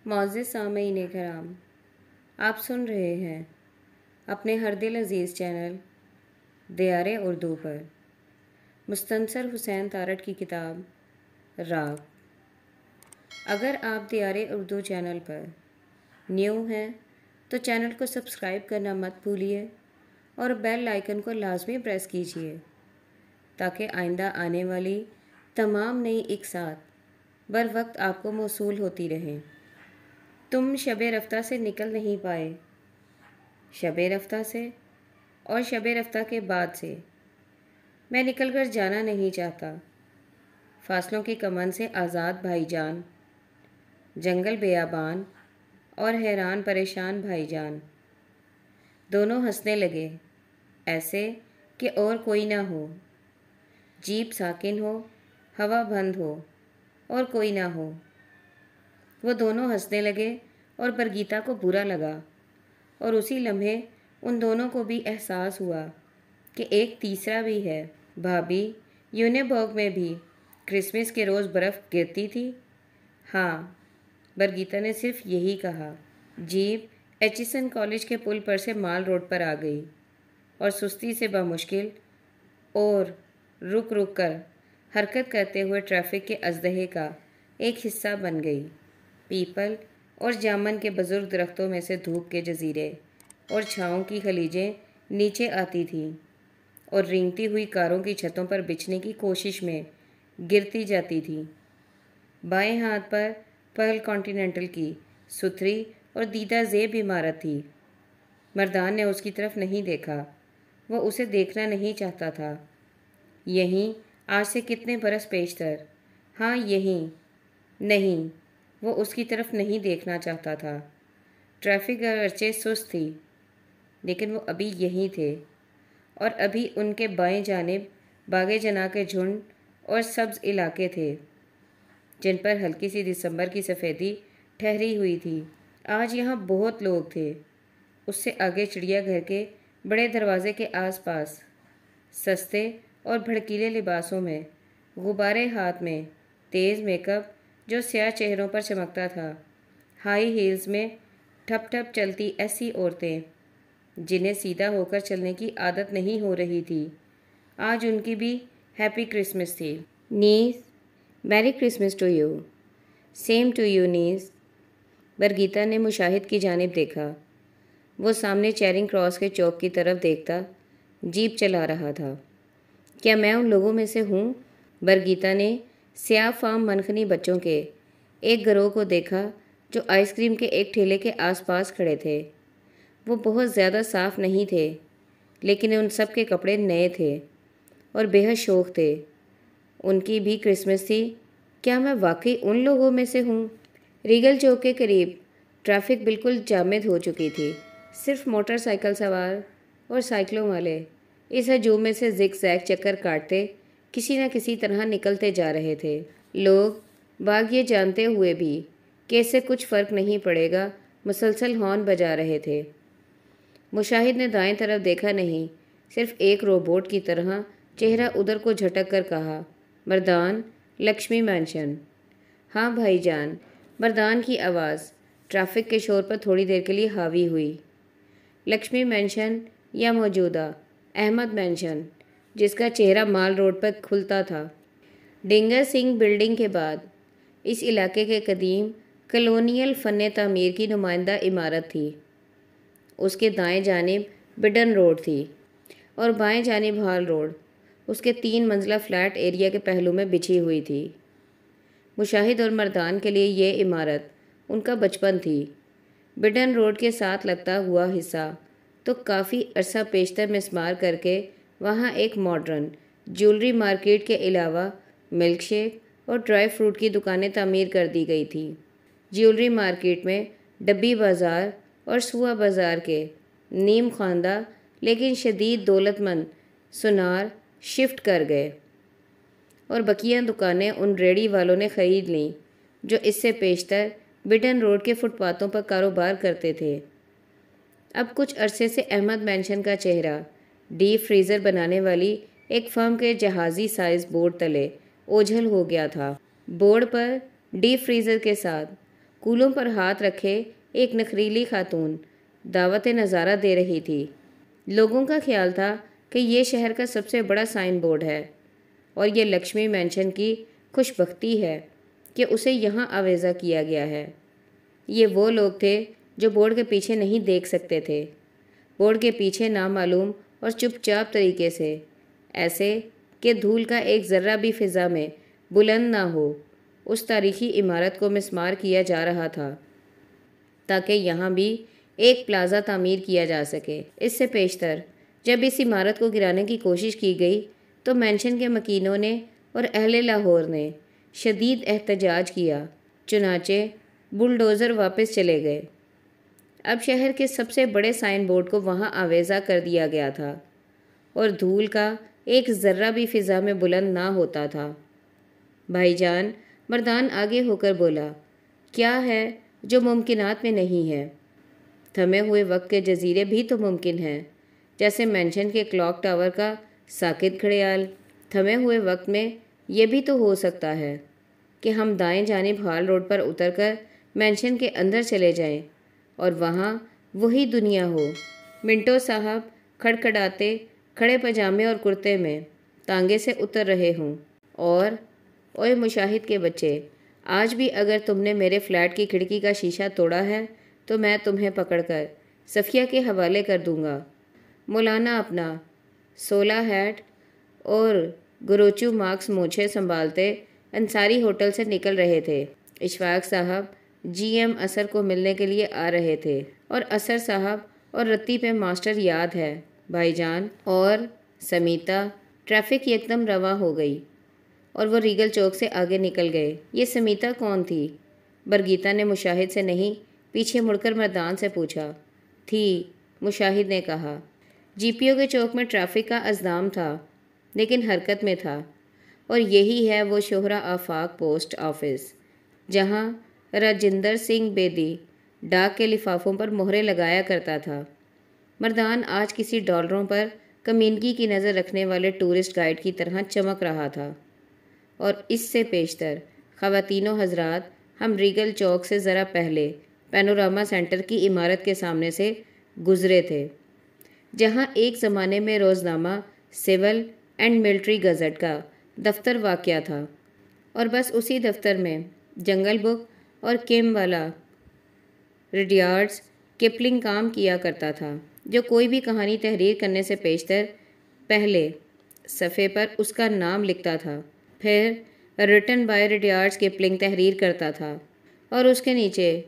معزز سامعین کرام، آپ سن رہے ہیں اپنے ہر دل عزیز چینل دیار اردو پر مستنصر حسین تارڑ کی کتاب راگ۔ اگر آپ دیار اردو چینل پر نیو ہیں تو چینل کو سبسکرائب کرنا مت بھولیے اور بیل آئیکن کو لازمی پریس کیجیے تاکہ آئندہ آنے والی تمام نئی اقساط بر وقت آپ کو موصول ہوتی رہیں۔ تم شب رفتہ سے نکل نہیں پائے، شب رفتہ سے اور شب رفتہ کے بعد سے میں نکل کر جانا نہیں چاہتا۔ فاصلوں کی کمن سے آزاد بھائی جان، جنگل بیابان اور حیران پریشان بھائی جان دونوں ہنسنے لگے، ایسے کہ اور کوئی نہ ہو۔ جیپ ساکن ہو، ہوا بند ہو اور کوئی نہ ہو۔ وہ دونوں ہنسنے لگے اور برگیتا کو برا لگا، اور اسی لمحے ان دونوں کو بھی احساس ہوا کہ ایک تیسرا بھی ہے۔ بھابھی، یونیبرگ میں بھی کرسمس کے روز برف گرتی تھی؟ ہاں، برگیتا نے صرف یہی کہا۔ جیپ ایچسن کالج کے پل پر سے مال روڈ پر آ گئی اور سستی سے بمشکل اور رک رک کر حرکت کرتے ہوئے ٹریفک کے ازدحے کا ایک حصہ بن گئی۔ پیپل اور جامن کے بزرگ درختوں میں سے دھوپ کے جزیرے اور چھاؤں کی خلیجیں نیچے آتی تھیں اور رینگتی ہوئی کاروں کی چھتوں پر بچھنے کی کوشش میں گرتی جاتی تھیں۔ بائیں ہاتھ پر پرل کانٹیننٹل کی ستھری اور دیدہ زیب عمارت تھی۔ مردان نے اس کی طرف نہیں دیکھا، وہ اسے دیکھنا نہیں چاہتا تھا۔ یہیں آج سے کتنے برس پیشتر، ہاں یہیں، نہیں، وہ اس کی طرف نہیں دیکھنا چاہتا تھا۔ ٹریفک اگرچہ سست تھی لیکن وہ ابھی یہیں تھے، اور ابھی ان کے بائیں جانب باغ جناح کے جھنڈ اور سبز علاقے تھے جن پر ہلکی سی دسمبر کی سفیدی ٹھہری ہوئی تھی۔ آج یہاں بہت لوگ تھے۔ اس سے آگے چڑیا گھر کے بڑے دروازے کے آس پاس سستے اور بھڑکیلے لباسوں میں، غبارے ہاتھ میں، تیز میک اپ جو سیاہ چہروں پر چمکتا تھا، ہائی ہیلز میں ٹھپ ٹھپ چلتی ایسی عورتیں جنہیں سیدھا ہو کر چلنے کی عادت نہیں ہو رہی تھی۔ آج ان کی بھی ہیپی کرسمس تھی۔ نیز، merry Christmas to you. Same to you نیز۔ برگیتا نے مشاہد کی جانب دیکھا۔ وہ سامنے چیرنگ کراس کے چوک کی طرف دیکھتا جیپ چلا رہا تھا۔ کیا میں ان لوگوں میں سے ہوں؟ برگیتا نے سیاہ فام منخنی بچوں کے ایک گروہ کو دیکھا جو آئس کریم کے ایک ٹھیلے کے آس پاس کھڑے تھے۔ وہ بہت زیادہ صاف نہیں تھے لیکن ان سب کے کپڑے نئے تھے اور بے حد شوق تھے۔ ان کی بھی کرسمس تھی۔ کیا میں واقعی ان لوگوں میں سے ہوں؟ ریگل چوک کے قریب ٹریفک بالکل جامد ہو چکی تھی۔ صرف موٹر سائیکل سوار اور سائیکلوں والے اس ہجوم میں سے زگ زیگ چکر کاٹتے کسی نہ کسی طرح نکلتے جا رہے تھے۔ لوگ باغ یہ جانتے ہوئے بھی کہ اس سے کچھ فرق نہیں پڑے گا مسلسل ہارن بجا رہے تھے۔ مشاہد نے دائیں طرف دیکھا نہیں، صرف ایک روبوٹ کی طرح چہرہ ادھر کو جھٹک کر کہا، مردان، لکشمی مینشن۔ ہاں بھائی جان۔ مردان کی آواز ٹریفک کے شور پر تھوڑی دیر کے لیے حاوی ہوئی۔ لکشمی مینشن یا موجودہ احمد مینشن، جس کا چہرہ مال روڈ پر کھلتا تھا، ڈنگر سنگھ بلڈنگ کے بعد اس علاقے کے قدیم کالونیل فن تعمیر کی نمائندہ عمارت تھی۔ اس کے دائیں جانب بڈن روڈ تھی اور بائیں جانب ہال روڈ اس کے 3 منزلہ فلیٹ ایریا کے پہلو میں بچھی ہوئی تھی۔ مشاہد اور مردان کے لیے یہ عمارت ان کا بچپن تھی۔ بڈن روڈ کے ساتھ لگتا ہوا حصہ تو کافی عرصہ پیشتر مسمار کر کے وہاں ایک ماڈرن جیولری مارکیٹ کے علاوہ ملک شیک اور ڈرائی فروٹ کی دکانیں تعمیر کر دی گئی تھی۔ جیولری مارکیٹ میں ڈبی بازار اور سوا بازار کے نیم خواندہ لیکن شدید دولت مند سنار شفٹ کر گئے اور بقیہ دکانیں ان ریڑھی والوں نے خرید لیں جو اس سے پیشتر بڈن روڈ کے فٹ پاتھوں پر کاروبار کرتے تھے۔ اب کچھ عرصے سے احمد مینشن کا چہرہ ڈیپ فریزر بنانے والی ایک فرم کے جہازی سائز بورڈ تلے اوجھل ہو گیا تھا۔ بورڈ پر ڈیپ فریزر کے ساتھ کولوں پر ہاتھ رکھے ایک نخریلی خاتون دعوت نظارہ دے رہی تھی۔ لوگوں کا خیال تھا کہ یہ شہر کا سب سے بڑا سائن بورڈ ہے اور یہ لکشمی مینشن کی خوش بختی ہے کہ اسے یہاں آویزہ کیا گیا ہے۔ یہ وہ لوگ تھے جو بورڈ کے پیچھے نہیں دیکھ سکتے تھے۔ بورڈ کے پیچھے نامعلوم اور چپ چاپ طریقے سے، ایسے کہ دھول کا ایک ذرہ بھی فضا میں بلند نہ ہو، اس تاریخی عمارت کو مسمار کیا جا رہا تھا تاکہ یہاں بھی ایک پلازا تعمیر کیا جا سکے۔ اس سے پیشتر جب اس عمارت کو گرانے کی کوشش کی گئی تو مینشن کے مکینوں نے اور اہل لاہور نے شدید احتجاج کیا، چنانچہ بلڈوزر واپس چلے گئے۔ اب شہر کے سب سے بڑے سائن بورڈ کو وہاں آویزہ کر دیا گیا تھا اور دھول کا ایک ذرہ بھی فضا میں بلند نہ ہوتا تھا۔ بھائی جان، مردان آگے ہو کر بولا، کیا ہے جو ممکنات میں نہیں ہے؟ تھمے ہوئے وقت کے جزیرے بھی تو ممکن ہیں، جیسے مینشن کے کلاک ٹاور کا ساکت گھڑیال۔ تھمے ہوئے وقت میں یہ بھی تو ہو سکتا ہے کہ ہم دائیں جانب ہال روڈ پر اتر کر مینشن کے اندر چلے جائیں اور وہاں وہی دنیا ہو۔ منٹو صاحب کھڑکھڑاتے کھڑے پاجامے اور کرتے میں تانگے سے اتر رہے ہوں اور اوئے مشاہد کے بچے، آج بھی اگر تم نے میرے فلیٹ کی کھڑکی کا شیشہ توڑا ہے تو میں تمہیں پکڑ کر صفیہ کے حوالے کر دوں گا۔ مولانا اپنا 16 ہیٹ اور گروچو مارکس مونچھیں سنبھالتے انصاری ہوٹل سے نکل رہے تھے۔ اشفاق صاحب جی ایم اثر کو ملنے کے لیے آ رہے تھے اور اثر صاحب اور رتی پہ ماسٹر یاد ہے بھائی جان اور سمیتا۔ ٹریفک یکدم رواں ہو گئی اور وہ ریگل چوک سے آگے نکل گئے۔ یہ سمیتا کون تھی؟ برگیتا نے مشاہد سے نہیں، پیچھے مڑ کر مردان سے پوچھا۔ تھی، مشاہد نے کہا۔ جی پی او کے چوک میں ٹریفک کا ازدحام تھا لیکن حرکت میں تھا، اور یہی ہے وہ شہرہ آفاق پوسٹ آفس جہاں راجندر سنگھ بیدی ڈاک کے لفافوں پر مہرے لگایا کرتا تھا۔ مردان آج کسی ڈالروں پر کمینگی کی نظر رکھنے والے ٹورسٹ گائیڈ کی طرح چمک رہا تھا، اور اس سے پیشتر خواتین و حضرات، ہم ریگل چوک سے ذرا پہلے پینوراما سینٹر کی عمارت کے سامنے سے گزرے تھے، جہاں ایک زمانے میں روزنامہ سول اینڈ ملٹری گزٹ کا دفتر واقع تھا، اور بس اسی دفتر میں جنگل بک اور کیم والا ریڈیارڈز کپلنگ کام کیا کرتا تھا، جو کوئی بھی کہانی تحریر کرنے سے پیشتر پہلے صفحے پر اس کا نام لکھتا تھا، پھر ریٹن بائی ریڈیارڈز کپلنگ تحریر کرتا تھا اور اس کے نیچے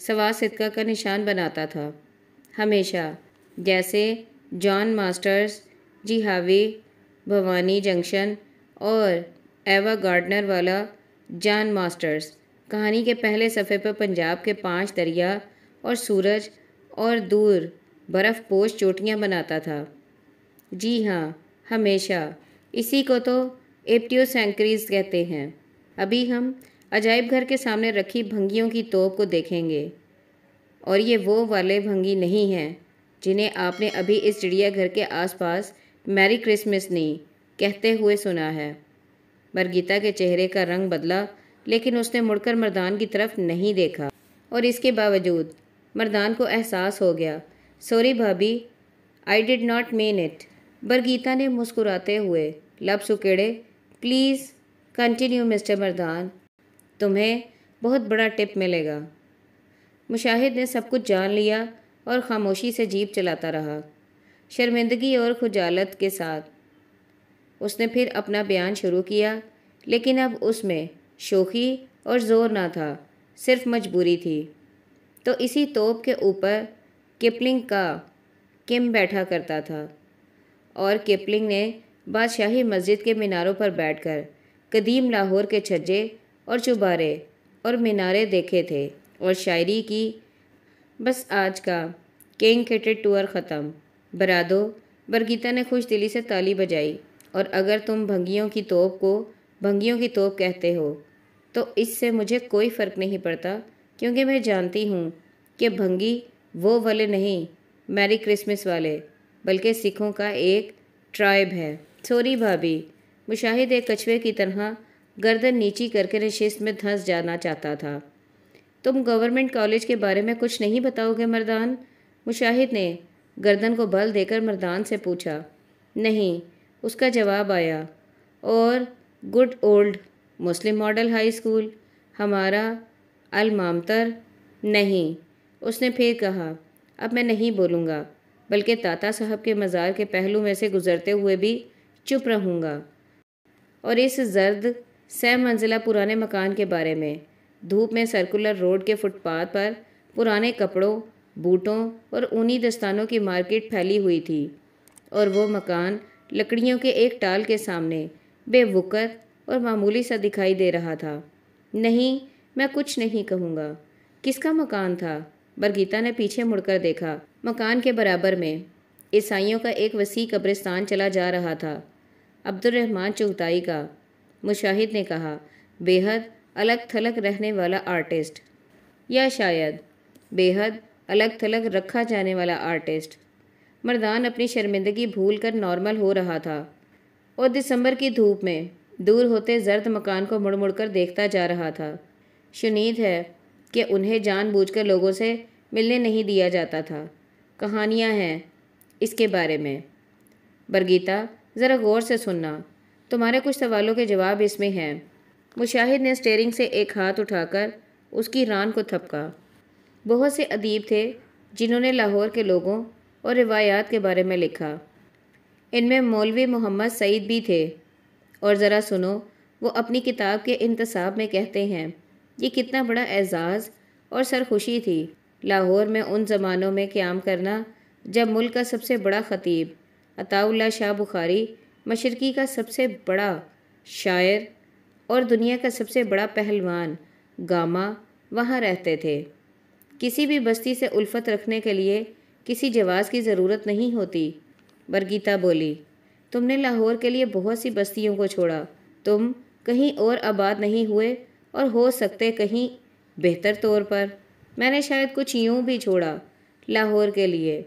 سوا صدقہ کا نشان بناتا تھا، ہمیشہ جیسے جان ماسٹرز، جی ہاوی، بھوانی جنکشن اور ایوا گارڈنر والا جان ماسٹرز۔ کہانی کے پہلے صفحے پر پنجاب کے 5 دریا اور سورج اور دور برف پوش چوٹیاں بناتا تھا۔ جی ہاں، ہمیشہ، اسی کو تو ایپٹیو سینکریز کہتے ہیں۔ ابھی ہم عجائب گھر کے سامنے رکھی بھنگیوں کی توپ کو دیکھیں گے، اور یہ وہ والے بھنگی نہیں ہیں جنہیں آپ نے ابھی اس چڑیا گھر کے آس پاس میری کرسمس نہیں کہتے ہوئے سنا ہے۔ برگیتا کے چہرے کا رنگ بدلا، لیکن اس نے مڑ کر مردان کی طرف نہیں دیکھا، اور اس کے باوجود مردان کو احساس ہو گیا۔ سوری بھابھی، آئی ڈڈ ناٹ مین اٹ۔ برگیتا نے مسکراتے ہوئے لب سکیڑے۔ پلیز کنٹینیو مسٹر مردان، تمہیں بہت بڑا ٹپ ملے گا۔ مشاہد نے سب کچھ جان لیا اور خاموشی سے جیپ چلاتا رہا۔ شرمندگی اور خجالت کے ساتھ اس نے پھر اپنا بیان شروع کیا، لیکن اب اس میں شوخی اور زور نہ تھا، صرف مجبوری تھی۔ تو اسی توپ کے اوپر کپلنگ کا کم بیٹھا کرتا تھا، اور کپلنگ نے بادشاہی مسجد کے میناروں پر بیٹھ کر قدیم لاہور کے چھجے اور چوبارے اور مینارے دیکھے تھے اور شاعری کی۔ بس آج کا کنگ کٹڈ ٹور ختم، برادو۔ برگیتا نے خوش دلی سے تالی بجائی۔ اور اگر تم بھنگیوں کی توپ کو بھنگیوں کی توپ کہتے ہو تو اس سے مجھے کوئی فرق نہیں پڑتا، کیونکہ میں جانتی ہوں کہ بھنگی وہ والے نہیں میری کرسمس والے، بلکہ سکھوں کا ایک ٹرائب ہے۔ سوری بھابھی۔ مشاہد ایک کچھوے کی طرح گردن نیچی کر کے نشست میں دھنس جانا چاہتا تھا، تم گورنمنٹ کالج کے بارے میں کچھ نہیں بتاؤ گے مردان؟ مشاہد نے گردن کو بل دے کر مردان سے پوچھا۔ نہیں، اس کا جواب آیا۔ اور گڈ اولڈ مسلم ماڈل ہائی اسکول، ہمارا المامتر؟ نہیں، اس نے پھر کہا۔ اب میں نہیں بولوں گا، بلکہ تاتا صاحب کے مزار کے پہلو میں سے گزرتے ہوئے بھی چپ رہوں گا، اور اس زرد 6 منزلہ پرانے مکان کے بارے میں۔ دھوپ میں سرکولر روڈ کے فٹ پاتھ پر پرانے کپڑوں، بوٹوں اور اونی دستانوں کی مارکیٹ پھیلی ہوئی تھی، اور وہ مکان لکڑیوں کے ایک ٹال کے سامنے بے وقت اور معمولی سا دکھائی دے رہا تھا۔ نہیں، میں کچھ نہیں کہوں گا۔ کس کا مکان تھا؟ برگیتا نے پیچھے مڑ کر دیکھا۔ مکان کے برابر میں عیسائیوں کا ایک وسیع قبرستان چلا جا رہا تھا۔ عبد الرحمن چغتائی کا، مشاہد نے کہا۔ بے حد الگ تھلگ رہنے والا آرٹسٹ، یا شاید بے حد الگ تھلگ رکھا جانے والا آرٹسٹ۔ مردان اپنی شرمندگی بھول کر نارمل ہو رہا تھا، اور دسمبر کی دھوپ میں دور ہوتے زرد مکان کو مڑ مڑ کر دیکھتا جا رہا تھا۔ شنید ہے کہ انہیں جان بوجھ کر لوگوں سے ملنے نہیں دیا جاتا تھا۔ کہانیاں ہیں اس کے بارے میں۔ برگیتا، ذرا غور سے سننا، تمہارے کچھ سوالوں کے جواب اس میں ہیں۔ مشاہد نے اسٹیئرنگ سے ایک ہاتھ اٹھا کر اس کی ران کو تھپکا۔ بہت سے ادیب تھے جنہوں نے لاہور کے لوگوں اور روایات کے بارے میں لکھا۔ ان میں مولوی محمد سعید بھی تھے۔ اور ذرا سنو، وہ اپنی کتاب کے انتصاب میں کہتے ہیں، یہ کتنا بڑا اعزاز اور سرخوشی تھی لاہور میں ان زمانوں میں قیام کرنا جب ملک کا سب سے بڑا خطیب عطاء اللہ شاہ بخاری، مشرقی کا سب سے بڑا شاعر اور دنیا کا سب سے بڑا پہلوان گاما وہاں رہتے تھے۔ کسی بھی بستی سے الفت رکھنے کے لیے کسی جواز کی ضرورت نہیں ہوتی۔ برگیتا بولی، تم نے لاہور کے لیے بہت سی بستیوں کو چھوڑا، تم کہیں اور آباد نہیں ہوئے، اور ہو سکتے کہیں بہتر طور پر۔ میں نے شاید کچھ یوں بھی چھوڑا لاہور کے لیے۔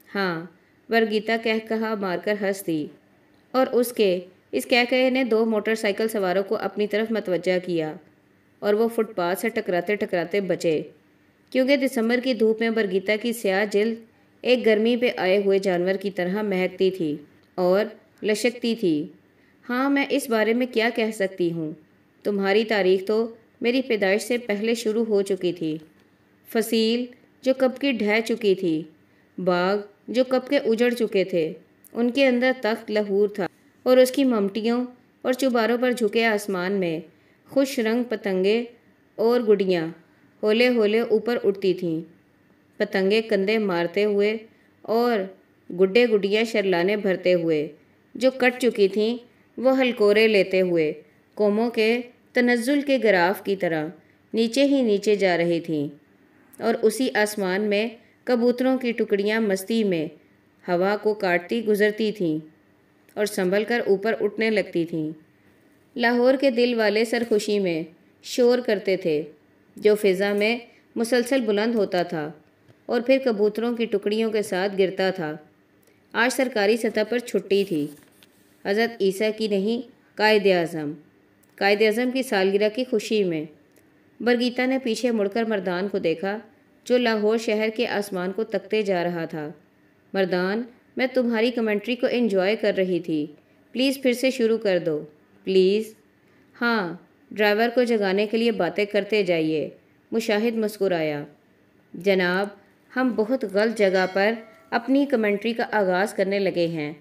ہاں، برگیتا کہا مار کر ہنس دی، اور اس کہے نے 2 موٹر سائیکل سواروں کو اپنی طرف متوجہ کیا، اور وہ فٹ پاتھ سے ٹکراتے ٹکراتے بچے، کیونکہ دسمبر کی دھوپ میں برگیتا کی سیاہ جلد ایک گرمی پہ آئے ہوئے جانور کی طرح مہکتی تھی اور لشکتی تھی۔ ہاں، میں اس بارے میں کیا کہہ سکتی ہوں؟ تمہاری تاریخ تو میری پیدائش سے پہلے شروع ہو چکی تھی۔ فصیل جو کب کی ڈھہ چکی تھی، باغ جو کب کے اجڑ چکے تھے، ان کے اندر تخت لہور تھا، اور اس کی ممٹیوں اور چوباروں پر جھکے آسمان میں خوش رنگ پتنگیں اور گڈیاں ہولے ہولے اوپر اٹھتی تھیں۔ پتنگیں کندھے مارتے ہوئے اور گڈے گڈیاں شرلانے بھرتے ہوئے جو کٹ چکی تھیں، وہ ہلکورے لیتے ہوئے قوموں کے تنزل کے گراف کی طرح نیچے ہی نیچے جا رہی تھیں، اور اسی آسمان میں کبوتروں کی ٹکڑیاں مستی میں ہوا کو کاٹتی گزرتی تھیں اور سنبھل کر اوپر اٹھنے لگتی تھیں۔ لاہور کے دل والے سرخوشی میں شور کرتے تھے جو فضا میں مسلسل بلند ہوتا تھا اور پھر کبوتروں کی ٹکڑیوں کے ساتھ گرتا تھا۔ آج سرکاری سطح پر چھٹی تھی، حضرت عیسیٰ کی نہیں، قائد اعظم کی سالگرہ کی خوشی میں۔ برگیتا نے پیچھے مڑ کر مردان کو دیکھا جو لاہور شہر کے آسمان کو تکتے جا رہا تھا۔ مردان، میں تمہاری کمنٹری کو انجوائے کر رہی تھی، پلیز پھر سے شروع کر دو، پلیز۔ ہاں، ڈرائیور کو جگانے کے لیے باتیں کرتے جائیے، مشاہد مسکرایا۔ جناب، ہم بہت غلط جگہ پر اپنی کمنٹری کا آغاز کرنے لگے ہیں۔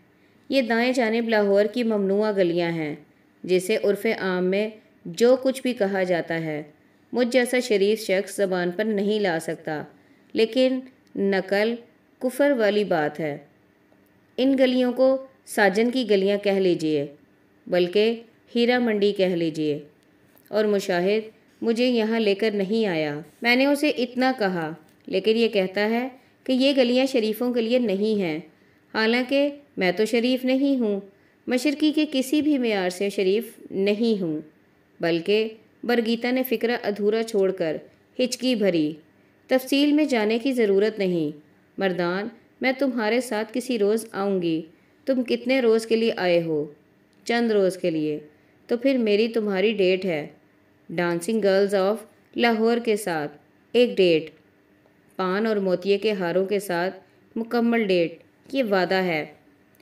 یہ دائیں جانب لاہور کی ممنوعہ گلیاں ہیں جسے عرف عام میں جو کچھ بھی کہا جاتا ہے مجھ جیسا شریف شخص زبان پر نہیں لا سکتا، لیکن نقل کفر والی بات ہے۔ ان گلیوں کو ساجن کی گلیاں کہہ لیجئے، بلکہ ہیرا منڈی کہہ لیجئے۔ اور مشاہد مجھے یہاں لے کر نہیں آیا، میں نے اسے اتنا کہا، لیکن یہ کہتا ہے کہ یہ گلیاں شریفوں کے لیے نہیں ہیں، حالانکہ میں تو شریف نہیں ہوں، مشرقی کے کسی بھی معیار سے شریف نہیں ہوں۔ بلکہ برگیتا نے فکرہ ادھورا چھوڑ کر ہچکی بھری، تفصیل میں جانے کی ضرورت نہیں۔ مردان، میں تمہارے ساتھ کسی روز آؤں گی۔ تم کتنے روز کے لیے آئے ہو؟ چند روز کے لیے۔ تو پھر میری تمہاری ڈیٹ ہے ڈانسنگ گرلز آف لاہور کے ساتھ۔ ایک ڈیٹ، پان اور موتیے کے ہاروں کے ساتھ مکمل ڈیٹ، یہ وعدہ ہے۔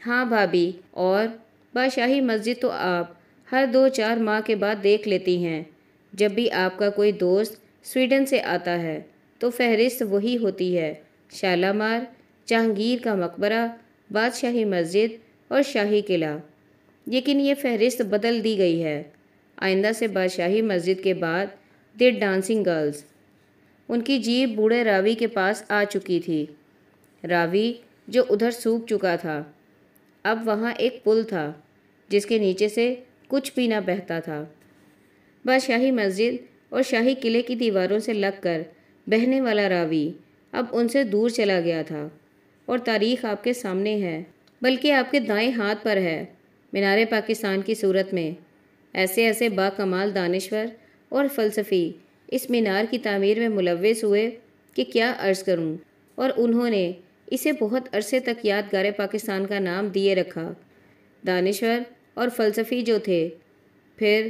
ہاں بھابھی، اور بادشاہی مسجد تو آپ ہر 2-4 ماہ کے بعد دیکھ لیتی ہیں۔ جب بھی آپ کا کوئی دوست سویڈن سے آتا ہے تو فہرست وہی ہوتی ہے، شالامار، جہانگیر کا مقبرہ، بادشاہی مسجد اور شاہی قلعہ۔ لیکن یہ فہرست بدل دی گئی ہے۔ آئندہ سے بادشاہی مسجد کے بعد دی ڈانسنگ گرلز۔ ان کی جیپ بوڑھے راوی کے پاس آ چکی تھی، راوی جو ادھر سوکھ چکا تھا۔ اب وہاں ایک پل تھا جس کے نیچے سے کچھ بھی نہ بہتا تھا۔ بادشاہی مسجد اور شاہی قلعے کی دیواروں سے لگ کر بہنے والا راوی اب ان سے دور چلا گیا تھا، اور تاریخ آپ کے سامنے ہے، بلکہ آپ کے دائیں ہاتھ پر ہے، مینار پاکستان کی صورت میں۔ ایسے ایسے با کمال دانشور اور فلسفی اس مینار کی تعمیر میں ملوث ہوئے کہ کیا عرض کروں، اور انہوں نے اسے بہت عرصے تک یادگار پاکستان کا نام دیے رکھا۔ دانشور اور فلسفی جو تھے۔ پھر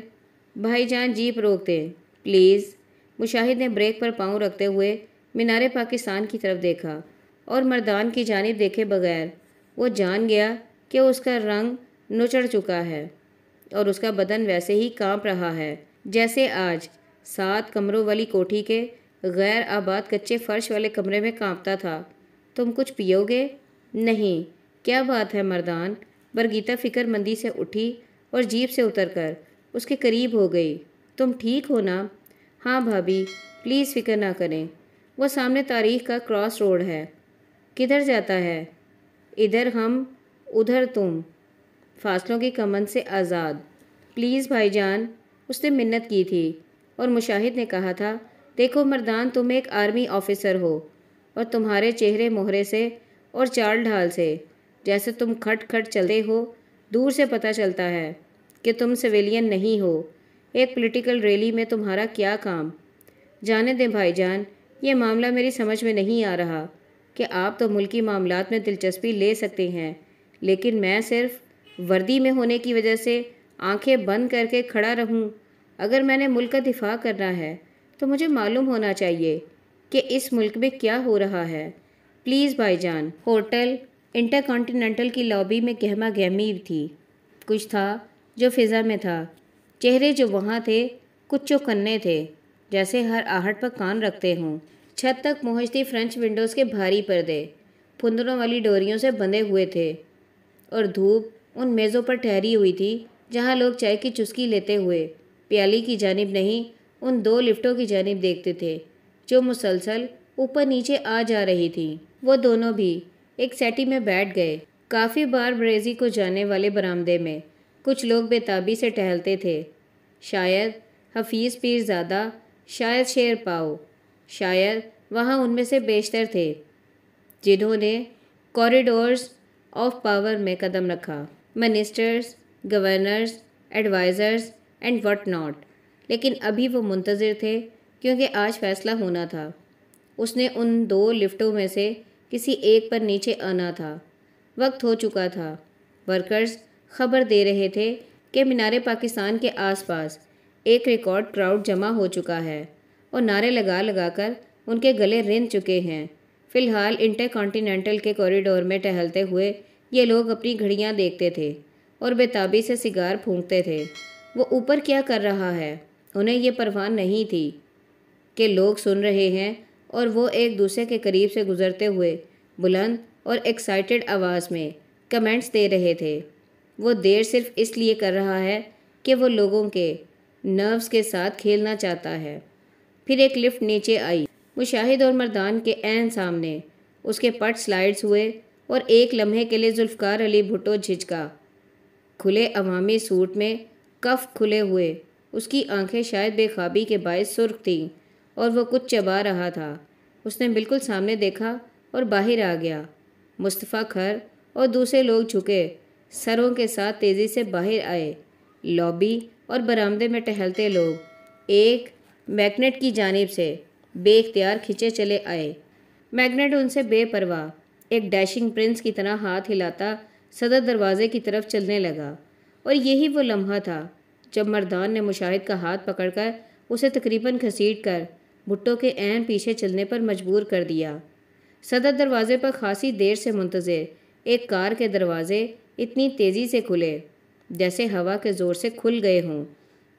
بھائی جان جیپ روک دیں پلیز۔ مشاہد نے بریک پر پاؤں رکھتے ہوئے مینار پاکستان کی طرف دیکھا، اور مردان کی جانب دیکھے بغیر وہ جان گیا کہ اس کا رنگ نچڑ چکا ہے اور اس کا بدن ویسے ہی کانپ رہا ہے جیسے آج 7 کمروں والی کوٹھی کے غیر آباد کچے فرش والے کمرے میں کانپتا تھا۔ تم کچھ پیو گے؟ نہیں۔ کیا بات ہے مردان؟ برگیتا فکر مندی سے اٹھی اور جیپ سے اتر کر اس کے قریب ہو گئی۔ تم ٹھیک ہو نا؟ ہاں بھابھی، پلیز فکر نہ کریں۔ وہ سامنے تاریخ کا کراس روڈ ہے۔ کدھر جاتا ہے؟ ادھر ہم، ادھر تم، فاصلوں کی کمند سے آزاد۔ پلیز بھائی جان، اس نے منت کی تھی، اور مشاہد نے کہا تھا، دیکھو مردان، تم ایک آرمی آفیسر ہو، اور تمہارے چہرے مہرے سے اور چال ڈھال سے، جیسے تم کھٹ کھٹ چلتے ہو، دور سے پتہ چلتا ہے کہ تم سویلین نہیں ہو۔ ایک پولیٹیکل ریلی میں تمہارا کیا کام؟ جانے دیں بھائی جان، یہ معاملہ میری سمجھ میں نہیں آ رہا کہ آپ تو ملکی معاملات میں دلچسپی لے سکتے ہیں، لیکن میں صرف وردی میں ہونے کی وجہ سے آنکھیں بند کر کے کھڑا رہوں؟ اگر میں نے ملک کا دفاع کرنا ہے تو مجھے معلوم ہونا چاہیے کہ اس ملک میں کیا ہو رہا ہے۔ پلیز بھائی جان۔ ہوٹل انٹر کانٹیننٹل کی لابی میں گہما گہمی تھی۔ کچھ تھا جو فضا میں تھا، چہرے جو وہاں تھے کچھ چوکنے تھے، جیسے ہر آہٹ پر کان رکھتے ہوں۔ چھت تک پہنچتی فرنچ ونڈوز کے بھاری پردے پھندروں والی ڈوریوں سے بندھے ہوئے تھے، اور دھوپ ان میزوں پر ٹھہری ہوئی تھی جہاں لوگ چائے کی چسکی لیتے ہوئے پیالی کی جانب نہیں، ان 2 لفٹوں کی جانب دیکھتے تھے جو مسلسل اوپر نیچے آ جا رہی تھی۔ وہ دونوں بھی ایک سیٹی میں بیٹھ گئے۔ کافی بار بریزی کو جانے والے برآمدے میں کچھ لوگ بے تابی سے ٹہلتے تھے، شاید حفیظ پیر زادہ، شاید شیر پاؤ، شاید وہاں ان میں سے بیشتر تھے جنہوں نے کوریڈورز آف پاور میں قدم رکھا، ministers, governors, advisers and what not. لیکن ابھی وہ منتظر تھے کیونکہ آج فیصلہ ہونا تھا۔ اس نے ان 2 لفٹوں میں سے کسی ایک پر نیچے آنا تھا۔ وقت ہو چکا تھا۔ ورکرز خبر دے رہے تھے کہ مینار پاکستان کے آس پاس ایک ریکارڈ کراؤڈ جمع ہو چکا ہے، اور نعرے لگا لگا کر ان کے گلے رند چکے ہیں۔ فی الحال انٹر کانٹیننٹل کے کوریڈور میں ٹہلتے ہوئے یہ لوگ اپنی گھڑیاں دیکھتے تھے اور بے تابی سے سگار پھونکتے تھے۔ وہ اوپر کیا کر رہا ہے انہیں یہ پرواہ نہیں تھی کہ لوگ سن رہے ہیں، اور وہ ایک دوسرے کے قریب سے گزرتے ہوئے بلند اور ایکسائٹڈ آواز میں کمنٹس دے رہے تھے۔ وہ دیر صرف اس لیے کر رہا ہے کہ وہ لوگوں کے نروس کے ساتھ کھیلنا چاہتا ہے۔ پھر ایک لفٹ نیچے آئی، مشاہد اور مردان کے عین سامنے۔ اس کے پٹ سلائڈز ہوئے، اور ایک لمحے کے لیے ذوالفقار علی بھٹو جھجکا۔ کھلے عوامی سوٹ میں، کف کھلے ہوئے، اس کی آنکھیں شاید بے خوابی کے باعث سرخ تھیں، اور وہ کچھ چبا رہا تھا۔ اس نے بالکل سامنے دیکھا اور باہر آ گیا۔ مصطفیٰ کھر اور دوسرے لوگ جھکے سروں کے ساتھ تیزی سے باہر آئے۔ لابی اور برآمدے میں ٹہلتے لوگ ایک میگنیٹ کی جانب سے بے اختیار کھنچے چلے آئے۔ میگنیٹ ان سے بے پرواہ ایک ڈیشنگ پرنس کی طرح ہاتھ ہلاتا صدر دروازے کی طرف چلنے لگا، اور یہی وہ لمحہ تھا جب مردان نے مشاہد کا ہاتھ پکڑ کر اسے تقریباً گھسیٹ کر بھٹو کے عین پیچھے چلنے پر مجبور کر دیا۔ صدر دروازے پر خاصی دیر سے منتظر ایک کار کے دروازے اتنی تیزی سے کھلے جیسے ہوا کے زور سے کھل گئے ہوں۔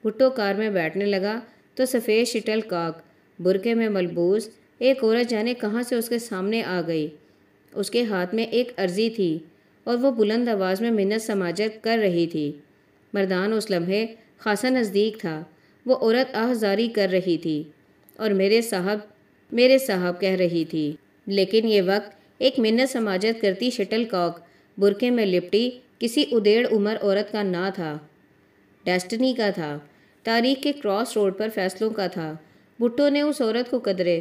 بھٹو کار میں بیٹھنے لگا تو سفید شٹل کاک برقعے میں ملبوس ایک عورت جانے کہاں سے اس کے سامنے آ گئی۔ اس کے ہاتھ میں ایک عرضی تھی اور وہ بلند آواز میں منت سماجت کر رہی تھی۔ مردان اس لمحے خاصا نزدیک تھا۔ وہ عورت آہذاری کر رہی تھی اور میرے صاحب کہہ رہی تھی، لیکن یہ وقت ایک منت سماجت کرتی شٹل کاک برقعے میں لپٹی کسی ادیڑ عمر عورت کا نہ تھا، ڈیسٹنی کا تھا، تاریخ کے کراس روڈ پر فیصلوں کا تھا۔ بھٹو نے اس عورت کو قدرے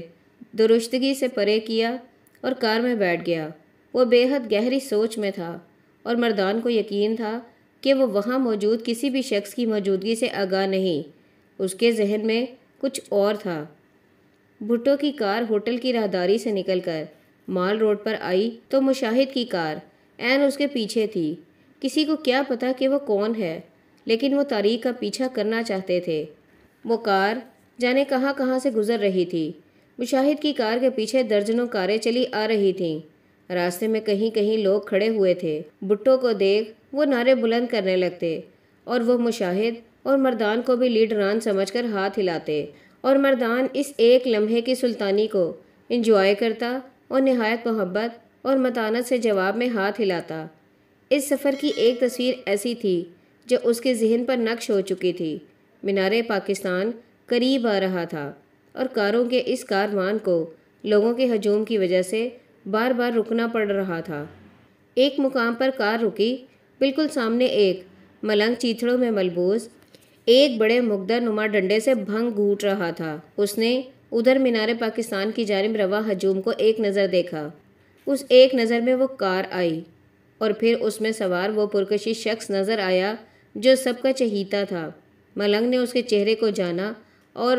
درشتگی سے پرے کیا اور کار میں بیٹھ گیا۔ وہ بے حد گہری سوچ میں تھا اور مردان کو یقین تھا کہ وہ وہاں موجود کسی بھی شخص کی موجودگی سے آگاہ نہیں۔ اس کے ذہن میں کچھ اور تھا۔ بھٹو کی کار ہوٹل کی راہداری سے نکل کر مال روڈ پر آئی تو مشاہد کی کار عین اس کے پیچھے تھی۔ کسی کو کیا پتا کہ وہ کون ہے، لیکن وہ تاریخ کا پیچھا کرنا چاہتے تھے۔ وہ کار جانے کہاں کہاں سے گزر رہی تھی۔ مشاہد کی کار کے پیچھے درجنوں کاریں چلی آ رہی تھیں۔ راستے میں کہیں کہیں لوگ کھڑے ہوئے تھے۔ بھٹو کو دیکھ وہ نعرے بلند کرنے لگتے اور وہ مشاہد اور مردان کو بھی لیڈران سمجھ کر ہاتھ ہلاتے، اور مردان اس ایک لمحے کی سلطانی کو انجوائے کرتا اور نہایت محبت اور متانت سے جواب میں ہاتھ ہلاتا۔ اس سفر کی ایک تصویر ایسی تھی جو اس کے ذہن پر نقش ہو چکی تھی۔ مینار پاکستان قریب آ رہا تھا اور کاروں کے اس کاروان کو لوگوں کے ہجوم کی وجہ سے بار بار رکنا پڑ رہا تھا۔ ایک مقام پر کار رکی۔ بالکل سامنے ایک ملنگ چیتھڑوں میں ملبوس ایک بڑے مقدر نما ڈنڈے سے بھنگ گھونٹ رہا تھا۔ اس نے ادھر مینار پاکستان کی جانب رواں ہجوم کو ایک نظر دیکھا۔ اس ایک نظر میں وہ کار آئی اور پھر اس میں سوار وہ پرکشش شخص نظر آیا جو سب کا چہیتا تھا۔ ملنگ نے اس کے چہرے کو جانا اور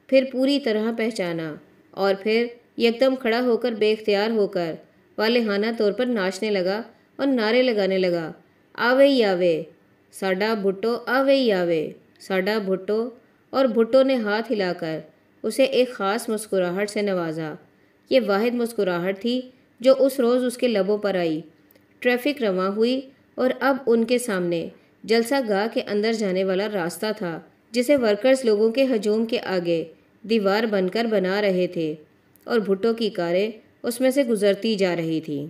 پھر پوری طرح پہچانا، اور پھر یکدم کھڑا ہو کر بے اختیار ہو کر والہانہ طور پر ناچنے لگا اور نعرے لگانے لگا، آوے ہی آوے، ساڈا بھٹو آوے ہی آوے، ساڈا بھٹو۔ اور بھٹو نے ہاتھ ہلا کر اسے ایک خاص مسکراہٹ سے نوازا۔ یہ واحد مسکراہٹ تھی جو اس روز اس کے لبوں پر آئی۔ ٹریفک رواں ہوئی اور اب ان کے سامنے جلسہ گاہ کے اندر جانے والا راستہ تھا جسے ورکرز لوگوں کے ہجوم کے آگے دیوار بن کر بنا رہے تھے، اور بھٹو کی کاریں اس میں سے گزرتی جا رہی تھیں۔